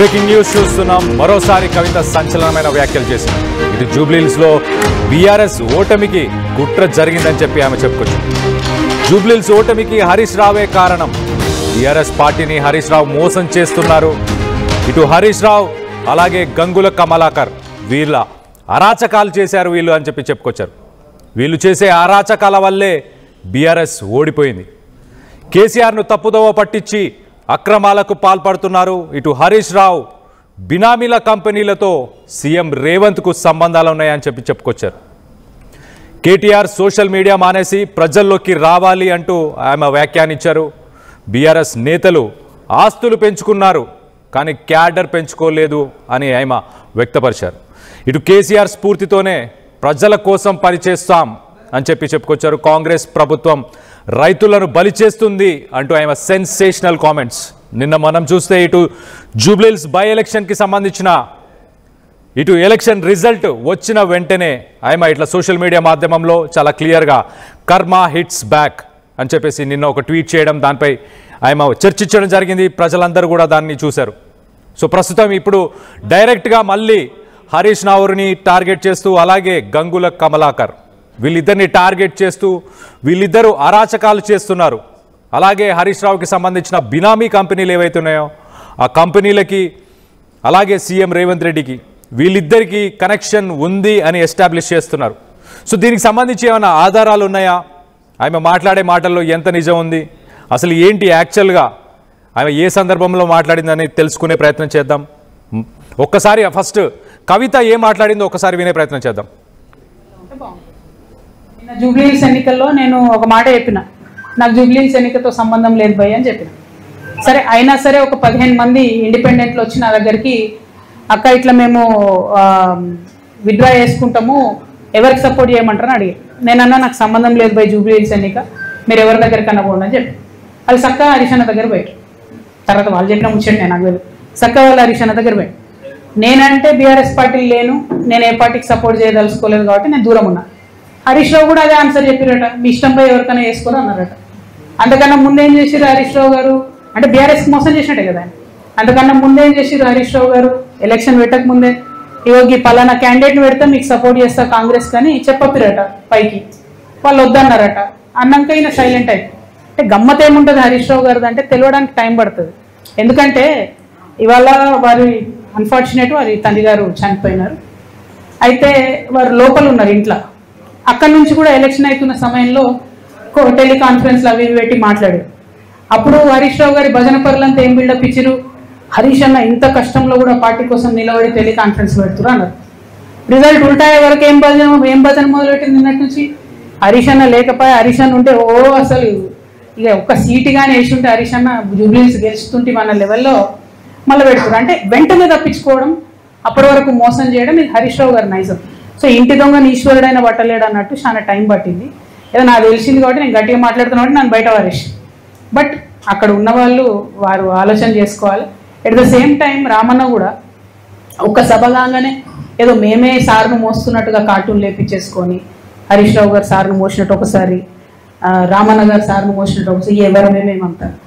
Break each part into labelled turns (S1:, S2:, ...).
S1: Breaking news చూస్తున్నాం. మరోసారి కవిత సంచలనమైన వ్యాఖ్యలు చేసింది. ఇది జూబ్లీహిల్స్ లో బీఆర్ఎస్ ఓటమికి కుట్ర జరిగిందని చెప్పి ఆమె చెప్పుకొచ్చింది. జూబ్లీహిల్స్ ఓటమికి హరీష్ రావే కారణం. బీఆర్ఎస్ పార్టీని హరీష్ రావు మోసం చేస్తున్నారు. ఇటు హరీష్ రావు అలాగే గంగుల కమలాకర్ వీళ్ళ అరాచకాలు చేశారు వీళ్ళు అని చెప్పి చెప్పుకొచ్చారు. వీళ్ళు చేసే అరాచకాల వల్లే బీఆర్ఎస్ ఓడిపోయింది. కేసీఆర్ను తప్పుదోవ పట్టించి అక్రమాలకు పాల్పడుతున్నారు. ఇటు హరీష్ రావు బినామీల కంపెనీలతో సీఎం రేవంత్కు సంబంధాలు ఉన్నాయని చెప్పి చెప్పుకొచ్చారు. కేటీఆర్ సోషల్ మీడియా మానేసి ప్రజల్లోకి రావాలి అంటూ ఆమె వ్యాఖ్యానించారు. బీఆర్ఎస్ నేతలు ఆస్తులు పెంచుకున్నారు కానీ క్యాడర్ పెంచుకోలేదు అని ఆమె వ్యక్తపరిచారు. ఇటు కేసీఆర్ స్ఫూర్తితోనే ప్రజల కోసం పనిచేస్తాం అని చెప్పి చెప్పుకొచ్చారు. కాంగ్రెస్ ప్రభుత్వం రైతులను బలి చేస్తుంది అంటూ ఆయన సెన్సేషనల్ కామెంట్స్. నిన్న మనం చూస్తే ఇటు జూబ్లీహిల్స్ బై ఎలక్షన్కి సంబంధించిన ఇటు ఎలక్షన్ రిజల్ట్ వచ్చిన వెంటనే ఆయన ఇట్లా సోషల్ మీడియా మాధ్యమంలో చాలా క్లియర్గా కర్మ హిట్స్ బ్యాక్ అని చెప్పేసి నిన్న ఒక ట్వీట్ చేయడం, దానిపై ఆయన చర్చించడం జరిగింది. ప్రజలందరూ కూడా దాన్ని చూశారు. సో ప్రస్తుతం ఇప్పుడు డైరెక్ట్గా మళ్ళీ హరీష్ రావుని టార్గెట్ చేస్తూ అలాగే గంగుల కమలాకర్ వీళ్ళిద్దరిని టార్గెట్ చేస్తూ వీళ్ళిద్దరూ అరాచకాలు చేస్తున్నారు. అలాగే హరీష్ రావుకి సంబంధించిన బినామీ కంపెనీలు ఏవైతే ఉన్నాయో ఆ కంపెనీలకి అలాగే సీఎం రేవంత్ రెడ్డికి వీళ్ళిద్దరికీ కనెక్షన్ ఉంది అని ఎస్టాబ్లిష్ చేస్తున్నారు. సో దీనికి సంబంధించి ఏమైనా ఆధారాలు ఉన్నాయా? ఆమె మాట్లాడే మాటల్లో ఎంత నిజం ఉంది, అసలు ఏంటి యాక్చువల్గా ఆమె ఏ సందర్భంలో మాట్లాడిందని తెలుసుకునే ప్రయత్నం చేద్దాం. ఒక్కసారి ఫస్ట్ కవిత ఏం మాట్లాడిందో ఒకసారి వినే ప్రయత్నం చేద్దాం.
S2: జూబ్లీహిల్స్ ఎన్నికల్లో నేను ఒక మాట చెప్పిన, నాకు జూబ్లీహిల్స్ ఎన్నికతో సంబంధం లేదు భయ్ అని చెప్పిన. సరే అయినా సరే ఒక 15 మంది ఇండిపెండెంట్లు వచ్చి నా దగ్గరికి, అక్క ఇట్లా మేము విత్డ్రా చేసుకుంటాము, ఎవరికి సపోర్ట్ చేయమంటారని అడిగారు. నేనన్నా నాకు సంబంధం లేదు భయ్ జూబ్లీహిల్స్ ఎన్నిక, మీరు ఎవరి దగ్గరికి పోండి అని చెప్పి వాళ్ళు సక్క హరీష్ అన్న దగ్గర పోయారు. తర్వాత వాళ్ళు చెప్పిన ముచ్చండి నాకు తెలియదు. సక్క వాళ్ళు హరీష్ అన్న దగ్గర పోయారు. నేనంటే బీఆర్ఎస్ పార్టీలు లేను, నేను ఏ పార్టీకి సపోర్ట్ చేయదలుచుకోలేదు కాబట్టి నేను దూరం ఉన్నా. హరీష్ రావు కూడా అదే ఆన్సర్ చెప్పారట, మీ ఇష్టంపై ఎవరికైనా వేసుకోరు అన్నారట. అంతకన్నా ముందేం చేసిరు హరీష్ రావు గారు అంటే బీఆర్ఎస్కి మోసం చేసినట్టే కదా. అంతకన్నా ముందేం చేసిరు హరీష్ రావు గారు ఎలక్షన్ పెట్టక ముందే, ఇవ్వకి పలానా క్యాండిడేట్ని పెడితే మీకు సపోర్ట్ చేస్తా కాంగ్రెస్ కానీ చెప్పపిరట పైకి, వాళ్ళు వద్దన్నారట. అన్నాక ఈయన సైలెంట్ అయిపోయి. అంటే గమ్మత్ ఏముంటుంది హరీష్ రావు గారిది అంటే తెలియడానికి టైం పడుతుంది. ఎందుకంటే ఇవాళ వారి అన్ఫార్చునేట్ వారి తండ్రి గారు చనిపోయినారు. అయితే వారు లోపల ఉన్నారు ఇంట్లో. అక్కడి నుంచి కూడా ఎలక్షన్ అవుతున్న సమయంలో టెలికాన్ఫరెన్స్లు అవి పెట్టి మాట్లాడారు. అప్పుడు హరీష్ రావు గారి భజన పరులంతా ఏం బిల్డప్ ఇచ్చిరు, హరీష్ అన్న ఇంత కష్టంలో కూడా పార్టీ కోసం నిలబడి టెలికాన్ఫరెన్స్ పెడుతురు అన్నారు. రిజల్ట్ ఉల్టాయే వరకు ఏం భజన మొదలుపెట్టింది నిన్నటి నుంచి. హరీష్ అన్న లేకపోయా, హరీష్ అన్న ఉంటే అసలు ఇక ఒక్క సీటుగానే వేసి ఉంటే హరీష్ అన్న జూబ్లీహిల్స్ గెలుస్తుంటే మన లెవెల్లో మళ్ళీ పెడుతున్నారు. అంటే వెంటనే తప్పించుకోవడం, అప్పటి వరకు మోసం చేయడం, ఇది హరీష్ రావు గారి నైజం. సో ఇంటి దొంగని ఈశ్వరుడైనా పట్టలేడు అన్నట్టు చాలా టైం పట్టింది. ఏదో నాకు తెలిసింది కాబట్టి నేను గట్టిగా మాట్లాడుతున్నా కాబట్టి నన్ను బయట వారేసి. బట్ అక్కడ ఉన్న వాళ్ళు వారు ఆలోచన చేసుకోవాలి. At the same time Ramanna కూడా ఒక్క సభ కాగానే ఏదో మేమే సార్ను మోస్తున్నట్టుగా కార్టూన్ లేపించేసుకొని హరీష్ రావు గారు సార్ను మోసినట్టు ఒకసారి, రామన్న గారు సార్ను మోసినట్టు ఒకసారి, ఎవరు మేమేమంటారు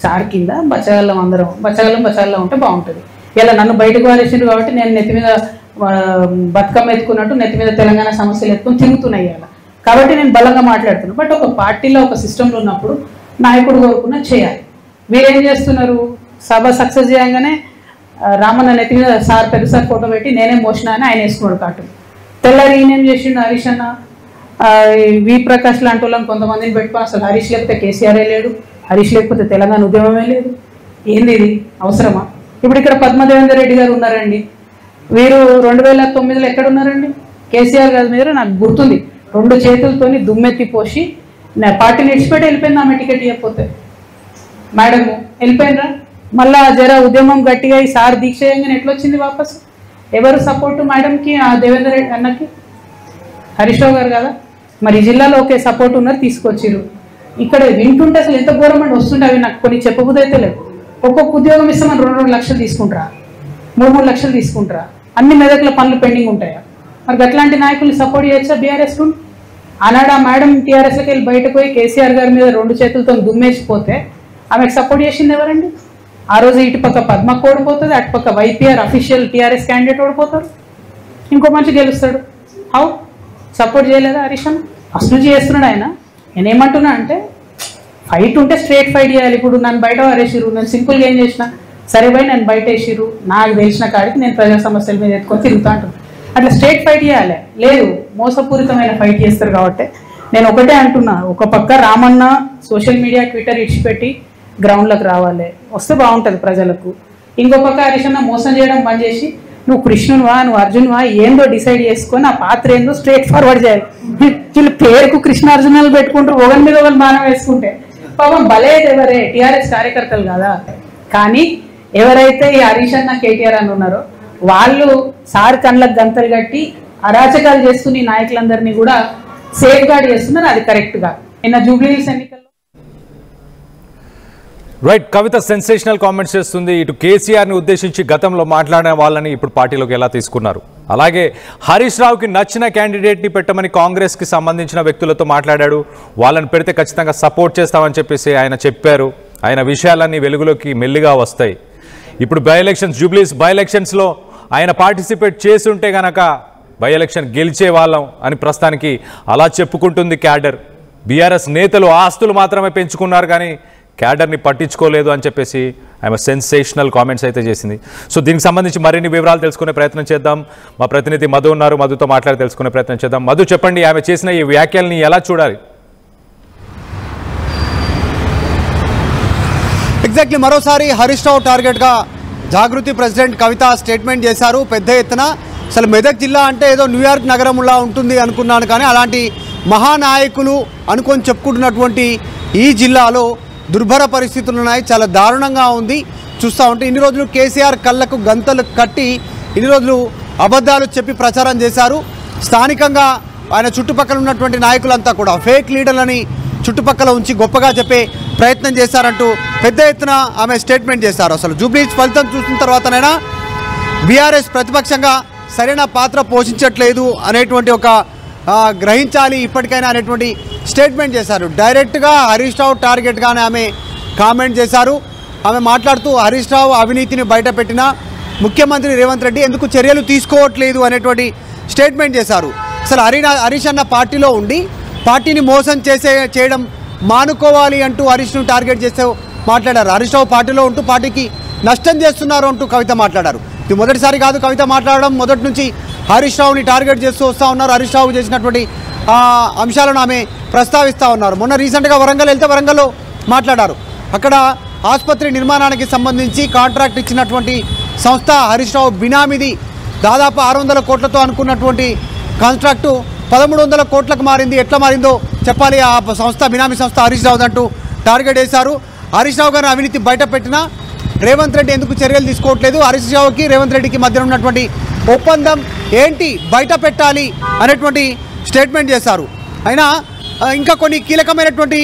S2: సార్ కింద బచ్చగల్లం అందరం బచ్చగల్లం ఉంటే బాగుంటుంది. ఇలా నన్ను బయటకు వారేసిండ్రు కాబట్టి నేను నెత్తి మీద బతుకమ్మ ఎత్తుకున్నట్టు నెత్తి మీద తెలంగాణ సమస్యలు ఎత్తుకొని తిరుగుతున్నాయి అలా. కాబట్టి నేను బలంగా మాట్లాడుతున్నాను. బట్ ఒక పార్టీలో ఒక సిస్టంలో ఉన్నప్పుడు నాయకుడు కోరుకున్న చేయాలి. వీరేం చేస్తున్నారు, సభ సక్సెస్ చేయగానే రామన్న నెత్తి మీద సార్ పెద్ద సార్ ఫోటో పెట్టి నేనే మోసినా అని ఆయన వేసుకున్నాడు కార్టూన్. తెల్లారి ఈయనేం చేసిండు హరీష్ అన్న, వి ప్రకాష్ లాంటి వాళ్ళని కొంతమందిని పెట్టుకొని అసలు హరీష్ లేకపోతే కేసీఆరే లేడు, హరీష్ లేకపోతే తెలంగాణ ఉద్యమమే లేదు, ఏంది ఇది అవసరమా? ఇప్పుడు ఇక్కడ పద్మదేవేందర్ రెడ్డి గారు ఉన్నారండి, వీరు 2009లో ఎక్కడున్నారండి? కేసీఆర్ గారి మీద నాకు గుర్తుంది 2 చేతులతోని దుమ్మెత్తి పోసి నా పార్టీని ఇచ్చిపెట్టి వెళ్ళిపోయింది. ఆమె టికెట్ ఇవ్వకపోతే మేడము వెళ్ళిపోయినరా, మళ్ళా జర ఉద్యమం గట్టిగా ఈ సార్ దీక్ష చేయగానే ఎట్లా వచ్చింది వాపస్? ఎవరు సపోర్టు మేడంకి, ఆ దేవేందర్ రెడ్డి అన్నకి? హరీష్ రావు గారు కదా. మరి జిల్లాలో ఒకే సపోర్ట్ ఉన్నారు, తీసుకొచ్చిరు. ఇక్కడ వింటుంటే అసలు ఎంత ఘోరం అండి వస్తుంటే అవి నాకు కొన్ని చెప్పబుద్ధి అయితే లేదు. ఒక్కొక్క ఉద్యోగం ఇస్తామని 2 లక్షలు తీసుకుంటారా, 3 లక్షలు తీసుకుంటారా? అన్ని మెదక్ల పనులు పెండింగ్ ఉంటాయా? మరి అట్లాంటి నాయకుల్ని సపోర్ట్ చేయొచ్చా బీఆర్ఎస్ నుండి? ఆనాడు ఆ మేడం టీఆర్ఎస్కి వెళ్ళి బయటకు పోయి కేసీఆర్ గారి మీద 2 చేతులతో దుమ్మేసిపోతే ఆమెకు సపోర్ట్ చేసింది ఎవరండి? ఆ రోజు ఇటుపక్క పద్మకు ఓడిపోతుంది, అటుపక్క వైపీఆర్ అఫీషియల్ టీఆర్ఎస్ క్యాండిడేట్ ఓడిపోతారు, ఇంకో మనిషి గెలుస్తాడు. హౌ సపోర్ట్ చేయలేదా హరీష్ అన్న? ఫస్ట్ నుంచి చేస్తున్నాడు ఆయన. నేనేమంటున్నా అంటే ఫైట్ ఉంటే స్ట్రేట్ ఫైట్ చేయాలి. ఇప్పుడు నన్ను బయట వారేసిరు, నేను సింపుల్గా ఏం చేసిన, సరే పోయి నన్ను బయట వేసిరు, నాకు తెలిసిన కాడికి నేను ప్రజా సమస్యల మీద ఎత్తుకొని తిరుగుతా అంటాను. అట్లా స్ట్రేట్ ఫైట్ చేయాలి. లేదు, మోసపూరితమైన ఫైట్ చేస్తారు కాబట్టి నేను ఒకటే అంటున్నా, ఒక పక్క రామన్న సోషల్ మీడియా ట్విట్టర్ ఇడిచిపెట్టి గ్రౌండ్లోకి రావాలి, వస్తే బాగుంటుంది ప్రజలకు. ఇంకో పక్క హరీష్ అన్న మోసం చేయడం బంద్ చేసి నువ్వు కృష్ణునివా నువ్వు అర్జున్వా ఏందో డిసైడ్ చేసుకొని ఆ పాత్ర ఏందో స్ట్రేట్ ఫార్వర్డ్ చేయాలి. వీళ్ళు పేరుకు కృష్ణార్జునాలు పెట్టుకుంటారు, ఒకరి మీద ఒకరు బాణం వేసుకుంటే పాపం బలేది ఎవరే టీఆర్ఎస్ కార్యకర్తలు కదా. కానీ ఎవరైతే ఈ హరీష్ అన్న కేటీఆర్ అని ఉన్నారో వాళ్ళు సార్ కళ్ళకు గంతలు కట్టి అరాచకాలు చేస్తున్న నాయకులందరినీ కూడా సేఫ్ గార్డ్ చేస్తున్నారు. అది కరెక్ట్ గా నిన్న జూబ్లీహిల్స్ ఎన్నికల్లో
S1: రైట్. కవిత సెన్సేషనల్ కామెంట్స్ చేస్తుంది. ఇటు కేసీఆర్ని ఉద్దేశించి గతంలో మాట్లాడిన వాళ్ళని ఇప్పుడు పార్టీలోకి ఎలా తీసుకున్నారు, అలాగే హరీష్ రావుకి నచ్చిన క్యాండిడేట్ని పెట్టమని కాంగ్రెస్కి సంబంధించిన వ్యక్తులతో మాట్లాడాడు, వాళ్ళని పెడితే ఖచ్చితంగా సపోర్ట్ చేస్తామని చెప్పేసి ఆయన చెప్పారు. ఆయన విషయాలన్నీ వెలుగులోకి మెల్లిగా వస్తాయి. ఇప్పుడు బై ఎలక్షన్స్ జూబ్లీస్ బై ఎలక్షన్స్లో ఆయన పార్టిసిపేట్ చేస్తుంటే గనక బై ఎలక్షన్ గెలిచే వాళ్ళం అని ప్రస్తుతానికి అలా చెప్పుకుంటుంది క్యాడర్. బీఆర్ఎస్ నేతలు ఆస్తులు మాత్రమే పెంచుకున్నారు కానీ క్యాడర్ని పట్టించుకోలేదు అని చెప్పేసి ఆమె సెన్సేషనల్ కామెంట్స్ అయితే చేసింది. సో దీనికి సంబంధించి మరిన్ని వివరాలు తెలుసుకునే ప్రయత్నం చేద్దాం. మా ప్రతినిధి మధు ఉన్నారు, మధుతో మాట్లాడి తెలుసుకునే ప్రయత్నం చేద్దాం. మధు, చెప్పండి, ఆమె చేసిన ఈ వ్యాఖ్యల్ని ఎలా చూడాలి?
S3: ఎగ్జాక్ట్లీ మరోసారి హరీష్ రావు టార్గెట్గా జాగృతి ప్రెసిడెంట్ కవిత స్టేట్మెంట్ చేశారు పెద్ద ఎత్తున. అసలు మెదక్ జిల్లా అంటే ఏదో న్యూయార్క్ నగరంలా ఉంటుంది అనుకున్నాను, కానీ అలాంటి మహానాయకులు అనుకొని చెప్పుకుంటున్నటువంటి ఈ జిల్లాలో దుర్భర పరిస్థితులు ఉన్నాయి. చాలా దారుణంగా ఉంది. చూస్తూ ఉంటే ఇన్ని రోజులు కేసీఆర్ కళ్ళకు గంతలు కట్టి ఇన్ని రోజులు అబద్ధాలు చెప్పి ప్రచారం చేశారు. స్థానికంగా ఆయన చుట్టుపక్కల ఉన్నటువంటి నాయకులంతా కూడా ఫేక్ లీడర్లని చుట్టుపక్కల ఉంచి గొప్పగా చెప్పే ప్రయత్నం చేశారంటూ పెద్ద ఎత్తున ఆమె స్టేట్మెంట్ చేశారు. అసలు జూబ్లీహిల్స్ ఫలితం చూసిన తర్వాతనైనా బీఆర్ఎస్ ప్రతిపక్షంగా సరైన పాత్ర పోషించట్లేదు అనేటువంటి ఒక గ్రహించాలి ఇప్పటికైనా అనేటువంటి స్టేట్మెంట్ చేశారు. డైరెక్ట్గా హరీష్ రావు టార్గెట్గానే ఆమె కామెంట్ చేశారు. ఆమె మాట్లాడుతూ హరీష్ రావు అవినీతిని బయటపెట్టిన ముఖ్యమంత్రి రేవంత్ రెడ్డి ఎందుకు చర్యలు తీసుకోవట్లేదు అనేటువంటి స్టేట్మెంట్ చేశారు. అసలు హరీష్ అన్న పార్టీలో ఉండి పార్టీని మోసం చేయడం మానుకోవాలి అంటూ హరీష్ను టార్గెట్ చేస్తూ మాట్లాడారు. హరీష్ రావు పార్టీలో ఉంటూ పార్టీకి నష్టం చేస్తున్నారు అంటూ కవిత మాట్లాడారు. ఇది మొదటిసారి కాదు కవిత మాట్లాడడం. మొదటి నుంచి హరీష్ రావుని టార్గెట్ చేస్తూ వస్తూ ఉన్నారు. హరీష్ రావు చేసినటువంటి అంశాలను ఆమె ప్రస్తావిస్తూ ఉన్నారు. మొన్న రీసెంట్గా వరంగల్ వెళ్తే వరంగల్లో మాట్లాడారు. అక్కడ ఆసుపత్రి నిర్మాణానికి సంబంధించి కాంట్రాక్ట్ ఇచ్చినటువంటి సంస్థ హరీష్ రావు బినామీది. దాదాపు 600 కోట్లతో అనుకున్నటువంటి కాంట్రాక్టు 1300 కోట్లకు మారింది. ఎట్లా మారిందో చెప్పాలి. ఆ సంస్థ బినామీ సంస్థ హరీష్ రావు అంటూ టార్గెట్ వేశారు. హరీష్ రావు గారిని అవినీతి బయట పెట్టినా రేవంత్ రెడ్డి ఎందుకు చర్యలు తీసుకోవట్లేదు, హరీష్ రావుకి రేవంత్ రెడ్డికి మధ్య ఉన్నటువంటి ఒప్పందం ఏంటి బయట పెట్టాలి అనేటువంటి స్టేట్మెంట్ చేశారు. అయినా ఇంకా కొన్ని కీలకమైనటువంటి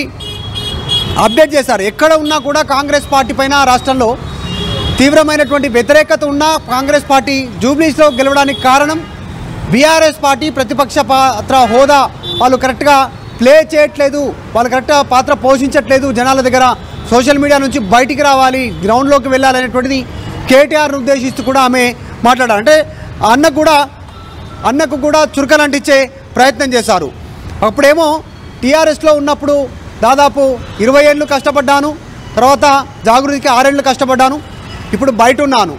S3: అప్డేట్ చేశారు. ఎక్కడ ఉన్నా కూడా కాంగ్రెస్ పార్టీ పైన రాష్ట్రంలో తీవ్రమైనటువంటి వ్యతిరేకత ఉన్న కాంగ్రెస్ పార్టీ జూబ్లీస్లో గెలవడానికి కారణం బీఆర్ఎస్ పార్టీ ప్రతిపక్ష పాత్ర హోదా వాళ్ళు కరెక్ట్గా ప్లే చేయట్లేదు, వాళ్ళు కరెక్ట్గా పాత్ర పోషించట్లేదు. జనాల దగ్గర సోషల్ మీడియా నుంచి బయటికి రావాలి, గ్రౌండ్లోకి వెళ్ళాలనేటువంటిది కేటీఆర్ను ఉద్దేశిస్తూ కూడా ఆమె మాట్లాడారు. అంటే అన్నకు కూడా చురకలంటించే ప్రయత్నం చేశారు. అప్పుడేమో టీఆర్ఎస్లో ఉన్నప్పుడు దాదాపు 20 ఏళ్ళు కష్టపడ్డాను, తర్వాత జాగృతికి 6 ఏళ్ళు కష్టపడ్డాను, ఇప్పుడు బయట ఉన్నాను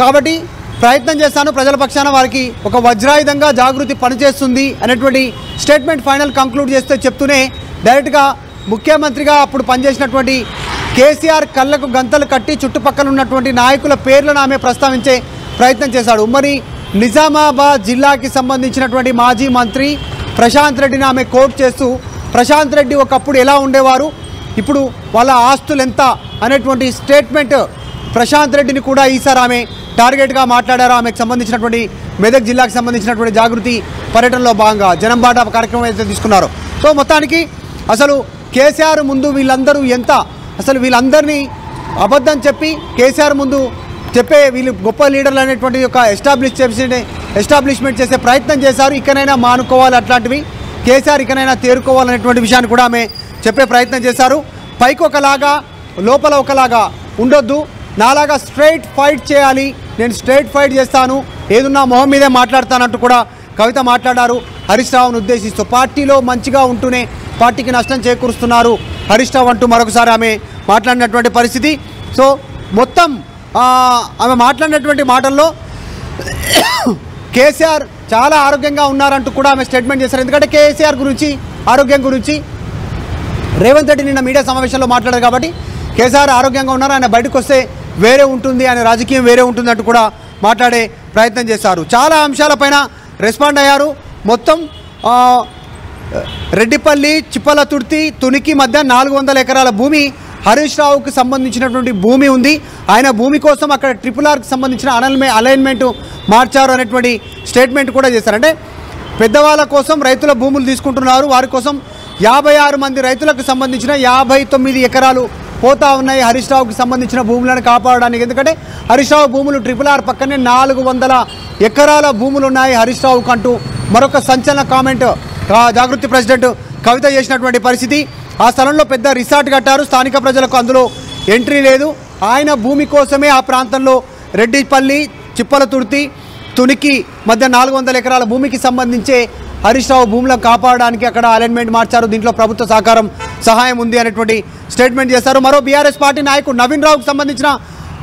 S3: కాబట్టి ప్రయత్నం చేస్తాను, ప్రజల పక్షాన వారికి ఒక వజ్రాయుధంగా జాగృతి పనిచేస్తుంది అనేటువంటి స్టేట్మెంట్ ఫైనల్ కంక్లూడ్ చేస్తే చెప్తూనే డైరెక్ట్గా ముఖ్యమంత్రిగా అప్పుడు పనిచేసినటువంటి కేసీఆర్ కళ్ళకు గంతలు కట్టి చుట్టుపక్కల ఉన్నటువంటి నాయకుల పేర్లను ఆమె ప్రస్తావించే ప్రయత్నం చేశాడు. ఉమ్మడి నిజామాబాద్ జిల్లాకి సంబంధించినటువంటి మాజీ మంత్రి ప్రశాంత్ రెడ్డిని ఆమె కోట్ చేస్తూ ప్రశాంత్ రెడ్డి ఒకప్పుడు ఎలా ఉండేవారు, ఇప్పుడు వాళ్ళ ఆస్తులు ఎంత అనేటువంటి స్టేట్మెంట్ ప్రశాంత్ రెడ్డిని కూడా ఈసారి ఆమె టార్గెట్గా మాట్లాడారు. ఆమెకు సంబంధించినటువంటి మెదక్ జిల్లాకు సంబంధించినటువంటి జాగృతి పర్యటనలో భాగంగా జనంబాట కార్యక్రమం అయితే తీసుకున్నారు. సో మొత్తానికి అసలు కేసీఆర్ ముందు వీళ్ళందరూ ఎంత, అసలు వీళ్ళందరినీ అబద్ధం చెప్పి కేసీఆర్ ముందు చెప్పే వీళ్ళు గొప్ప లీడర్లు అనేటువంటి ఒక ఎస్టాబ్లిష్మెంట్ చేసే ప్రయత్నం చేశారు. ఇకనైనా మానుకోవాలి అట్లాంటివి, కేసీఆర్ ఇకనైనా తేరుకోవాలనేటువంటి విషయాన్ని కూడా ఆమె చెప్పే ప్రయత్నం చేశారు. పైకి ఒకలాగా లోపల ఒకలాగా ఉండొద్దు, నాలాగా స్ట్రైట్ ఫైట్ చేయాలి, నేను స్ట్రైట్ ఫైట్ చేస్తాను, ఏదున్నా మొహం మీదే మాట్లాడతానంటూ కూడా కవిత మాట్లాడారు హరీష్ రావును ఉద్దేశిస్తూ. పార్టీలో మంచిగా ఉంటూనే పార్టీకి నష్టం చేకూరుస్తున్నారు హరీష్ రావు అంటూ మరొకసారి ఆమె మాట్లాడినటువంటి పరిస్థితి. సో మొత్తం ఆమె మాట్లాడినటువంటి మాటల్లో కేసీఆర్ చాలా ఆరోగ్యంగా ఉన్నారంటూ కూడా ఆమె స్టేట్మెంట్ చేశారు. ఎందుకంటే కేసీఆర్ గురించి, ఆరోగ్యం గురించి రేవంత్ రెడ్డి నిన్న మీడియా సమావేశంలో మాట్లాడారు కాబట్టి కేసీఆర్ ఆరోగ్యంగా ఉన్నారు, ఆయన బయటకు వస్తే వేరే ఉంటుంది, ఆయన రాజకీయం వేరే ఉంటుంది అంటూ కూడా మాట్లాడే ప్రయత్నం చేశారు. చాలా అంశాలపైన రెస్పాండ్ అయ్యారు. మొత్తం రెడ్డిపల్లి, చిప్పలతుర్తి, తునికి మధ్య 400 ఎకరాల భూమి హరీష్ రావుకి సంబంధించినటువంటి భూమి ఉంది. ఆయన భూమి కోసం అక్కడ RRRకి సంబంధించిన అలైన్మెంట్ మార్చారు అనేటువంటి స్టేట్మెంట్ కూడా చేశారు. అంటే పెద్దవాళ్ళ కోసం రైతుల భూములు తీసుకుంటున్నారు, వారి కోసం 56 మంది రైతులకు సంబంధించిన 59 ఎకరాలు పోతా ఉన్నాయి హరీష్ రావుకి సంబంధించిన భూములను కాపాడడానికి. ఎందుకంటే హరీష్ రావు భూములు RRR పక్కనే 400 ఎకరాల భూములు ఉన్నాయి హరీష్ రావుకు అంటూ మరొక సంచలన కామెంట్ జాగృతి ప్రెసిడెంట్ కవిత చేసినటువంటి పరిస్థితి. ఆ స్థలంలో పెద్ద రిసార్ట్ కట్టారు, స్థానిక ప్రజలకు అందులో ఎంట్రీ లేదు. ఆయన భూమి కోసమే ఆ ప్రాంతంలో రెడ్డిపల్లి, చిప్పలతుర్తి, తునికి మధ్య 400 ఎకరాల భూమికి సంబంధించే హరీష్ రావు భూములను కాపాడడానికి అక్కడ అలైన్మెంట్ మార్చారు. దీంట్లో ప్రభుత్వ సహాయం ఉంది అనేటువంటి స్టేట్మెంట్ చేశారు. మరో బీఆర్ఎస్ పార్టీ నాయకుడు నవీన్ రావుకు సంబంధించిన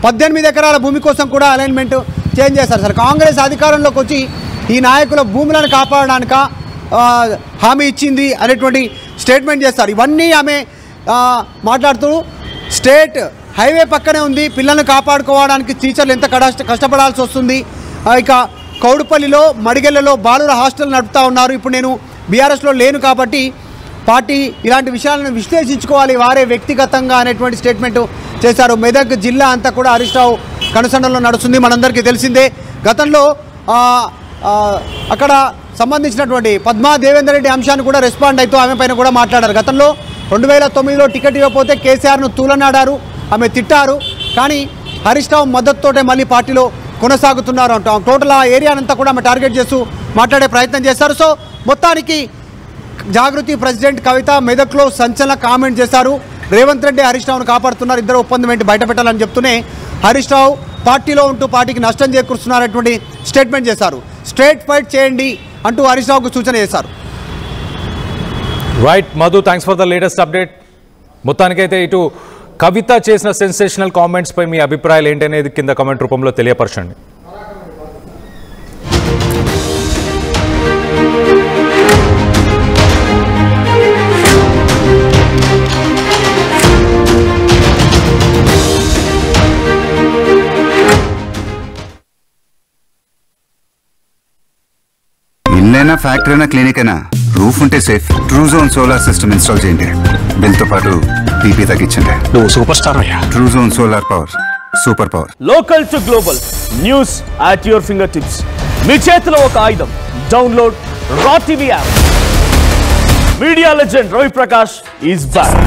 S3: 18 ఎకరాల భూమి కోసం కూడా అలైన్మెంట్ చేంజ్ చేశారు. సార్ కాంగ్రెస్ అధికారంలోకి వచ్చి ఈ నాయకుల భూములను కాపాడడానిక హామీ ఇచ్చింది అనేటువంటి స్టేట్మెంట్ చేస్తారు. ఇవన్నీ ఆమె మాట్లాడుతూ స్టేట్ హైవే పక్కనే ఉంది, పిల్లల్ని కాపాడుకోవడానికి టీచర్లు ఎంత కష్టపడాల్సి వస్తుంది. ఇక కౌడుపల్లిలో, మడిగెళ్లలో బాలుర హాస్టల్ నడుపుతా ఉన్నారు. ఇప్పుడు నేను బీఆర్ఎస్లో లేను కాబట్టి పార్టీ ఇలాంటి విషయాలను విశ్లేషించుకోవాలి వారే వ్యక్తిగతంగా అనేటువంటి స్టేట్మెంట్ చేశారు. మెదక్ జిల్లా అంతా కూడా హరీష్ రావు కనుసండంలో నడుస్తుంది, మనందరికీ తెలిసిందే. గతంలో అక్కడ సంబంధించినటువంటి పద్మా దేవేందర్ రెడ్డి అంశాన్ని కూడా రెస్పాండ్ అవుతూ ఆమె పైన కూడా మాట్లాడారు. గతంలో 2009లో టికెట్ ఇవ్వకపోతే కేసీఆర్ను తూలనాడారు, ఆమె తిట్టారు. కానీ హరీష్ రావు మద్దతుతోటే మళ్ళీ పార్టీలో కొనసాగుతున్నారు అంటాం. టోటల్ ఆ ఏరియానంతా కూడా ఆమె టార్గెట్ చేస్తూ మాట్లాడే ప్రయత్నం చేశారు. సో మొత్తానికి జాగృతి ప్రెసిడెంట్ కవిత మెదక్లో సంచలన కామెంట్ చేశారు. రేవంత్ రెడ్డి హరీష్ రావును కాపాడుతున్నారు, ఇద్దరు ఒప్పందం ఏంటి బయట పెట్టాలని చెప్తూనే హరీష్ రావు పార్టీలో ఉంటూ పార్టీకి నష్టం చేకూరుస్తున్నారనేటువంటి స్టేట్మెంట్ చేశారు. స్ట్రైట్ ఫైట్ చేయండి అంటూ హరీష్ రావుకు సూచన చేశారు.
S1: Right Madhu, thanks for the latest update. మొత్తానికైతే ఇటు కవిత చేసిన సెన్సేషనల్ కామెంట్స్ పై మీ అభిప్రాయాలు ఏంటనేది కింద కామెంట్ రూపంలో తెలియపరచండి.
S4: ఇల్లైనా ఫ్యాక్టరీ అయినా క్లినిక్ అయినా రూఫ్ ఉంటే safe. Truzon solar system install చేయండి, బిల్ తో పాటు పీపీ తగ్గించండి.
S5: నువ్వు సూపర్ స్టార్ అయ్యా.
S4: Truzon solar power, super power.
S5: Local to global news at your finger tips. మీ చేతిలో ఒక ఆయుధం. Download raw TV app. Media legend Ravi Prakash is back.